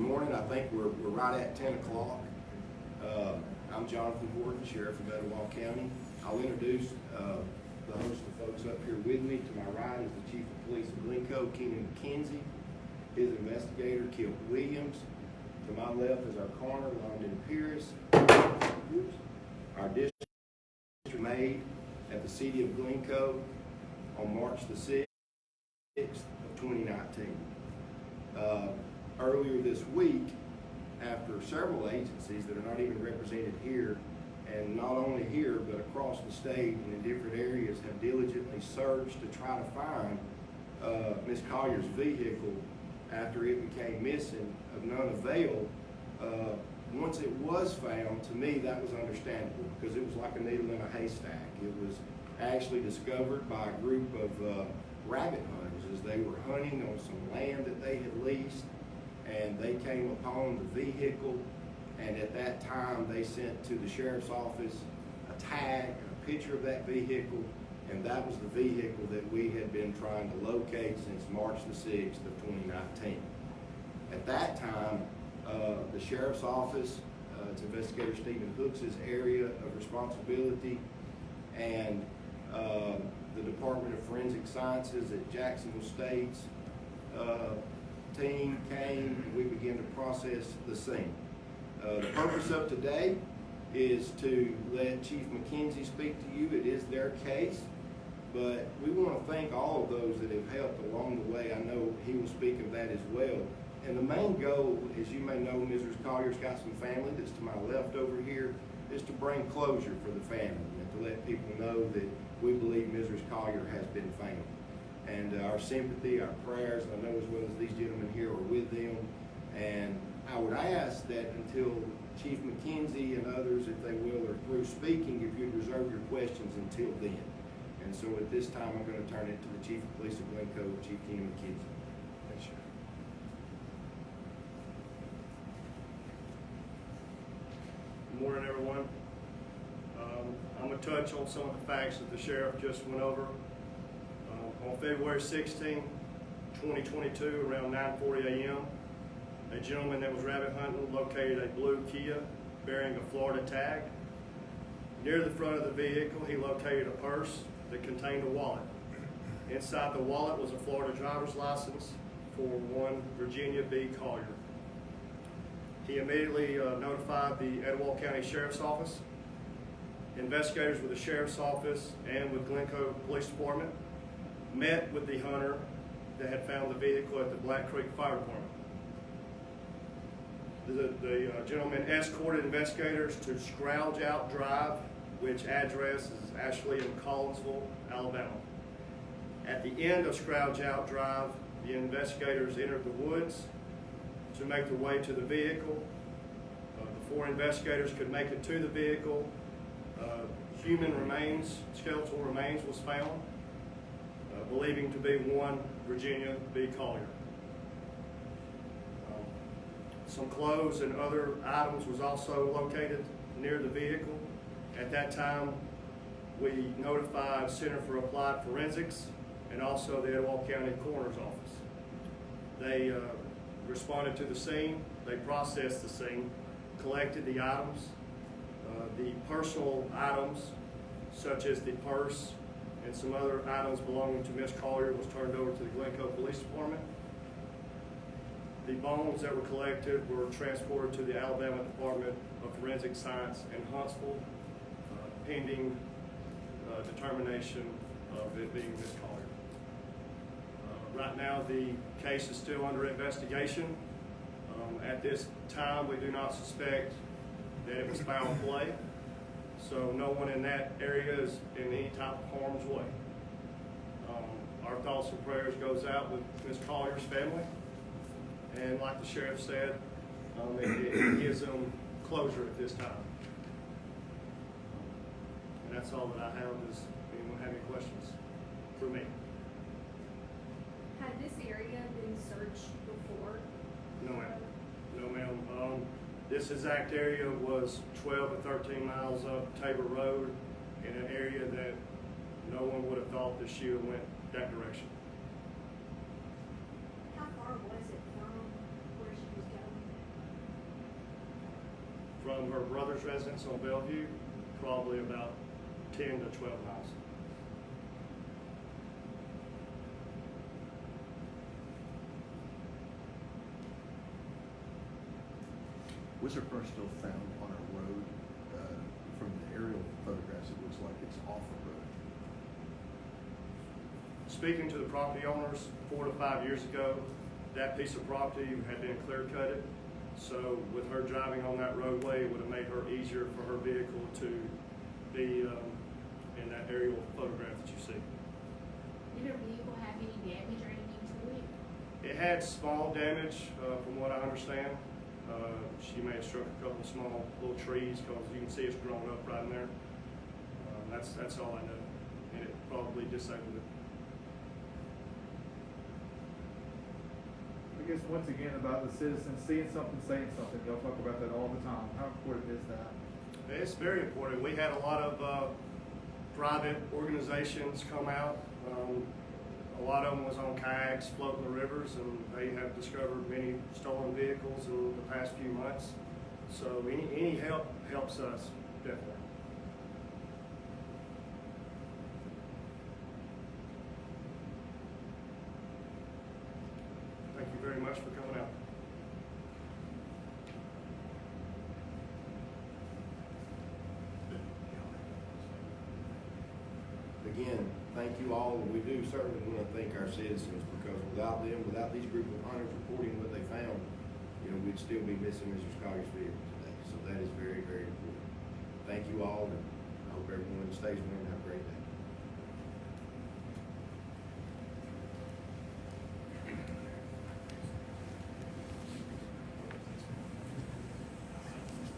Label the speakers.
Speaker 1: morning. I think we're right at 10 o'clock. I'm Jonathan Horton, Sheriff of Etowah County. I'll introduce the host of folks up here with me. To my right is the Chief of Police of Glencoe, Keenan McKenzie. His investigator, Kilt Williams. To my left is our coroner, London Pierce. Our district made at the city of Glencoe on March the 6th of 2019. Earlier this week, after several agencies that are not even represented here, and not only here, but across the state and in different areas, have diligently searched to try to find Ms. Collier's vehicle after it became missing, of none avail. Once it was found, to me that was understandable, because it was like a needle in a haystack. It was actually discovered by a group of rabbit hunters as they were hunting on some land that they had leased, and they came upon the vehicle, and at that time they sent to the sheriff's office a tag and a picture of that vehicle, and that was the vehicle that we had been trying to locate since March the 6th of 2019. At that time, the sheriff's office, it's Investigator Stephen Hooks' area of responsibility, and the Department of Forensic Sciences at Jacksonville State's team came, and we began to process the scene. The purpose of today is to let Chief McKenzie speak to you. It is their case, but we want to thank all of those that have helped along the way. I know he will speak of that as well. And the main goal, as you may know, Mrs. Collier's got some family that's to my left over here, is to bring closure for the family and to let people know that we believe Mrs. Collier has been found. And our sympathy, our prayers, I know as well as these gentlemen here are with them. And I would ask that until Chief McKenzie and others, if they will, are through speaking, if you'd reserve your questions until then. And so at this time, I'm going to turn it to the Chief of Police of Glencoe, Chief Keenan McKenzie. Thanks, Sheriff.
Speaker 2: Good morning, everyone. I'm going to touch on some of the facts that the sheriff just went over. On February 16, 2022, around 9:40 a.m., a gentleman that was rabbit hunting located a blue Kia bearing a Florida tag. Near the front of the vehicle, he located a purse that contained a wallet. Inside the wallet was a Florida driver's license for one Virginia B. Collier. He immediately notified the Etowah County Sheriff's Office. Investigators with the Sheriff's Office and with Glencoe Police Department met with the hunter that had found the vehicle at the Black Creek Fire Department. The gentleman escorted investigators to Scrouge Out Drive, which address is actually in Collinsville, Alabama. At the end of Scrouge Out Drive, the investigators entered the woods to make their way to the vehicle. Before investigators could make it to the vehicle, human remains, skeletal remains was found, believing to be one Virginia B. Collier. Some clothes and other items was also located near the vehicle. At that time, we notified Center for Applied Forensics and also the Etowah County Coroner's Office. They responded to the scene, they processed the scene, collected the items. The personal items, such as the purse and some other items belonging to Ms. Collier, was turned over to the Glencoe Police Department. The bones that were collected were transported to the Alabama Department of Forensic Science in Huntsville, pending determination of it being Ms. Collier. Right now, the case is still under investigation. At this time, we do not suspect that it was foul play, so no one in that area is in any type of harm's way. Our thoughts and prayers goes out with Ms. Collier's family, and like the sheriff said, it gives them closure at this time. And that's all that I have. Does anyone have any questions for me?
Speaker 3: Had this area been searched before?
Speaker 2: No, ma'am. No, ma'am. This exact area was 12 to 13 miles up Tabor Road in an area that no one would have thought that she would have went that direction.
Speaker 3: How far was it from where she was going?
Speaker 2: from her brother's residence on Bellevue, probably about 10 to 12 miles.
Speaker 4: Was her purse still found on a road? From the aerial photographs, it looks like it's off the road.
Speaker 2: Speaking to the property owners 4 to 5 years ago, that piece of property had been clear cutted. So with her driving on that roadway, it would have made her easier for her vehicle to be in that aerial photograph that you see.
Speaker 5: Did her vehicle have any damage or anything to it?
Speaker 2: It had small damage, from what I understand. She may have struck a couple of small little trees because you can see it's grown up right in there. That's all I know, and it probably disabled it.
Speaker 6: I guess once again about the citizens seeing something, saying something. Y'all talk about that all the time. How important is that?
Speaker 2: It's very important. We had a lot of private organizations come out. A lot of them was on kayaks floating the rivers, and they have discovered many stolen vehicles in the past few months. So any help helps us, definitely. Thank you very much for coming out.
Speaker 1: Again, thank you all, and we do certainly want to thank our citizens, because without them, without these group of hunters reporting what they found, we'd still be missing Mr. Scotty's vehicle today. So that is very, very important. Thank you all, and I hope everyone stays warm and have a great day.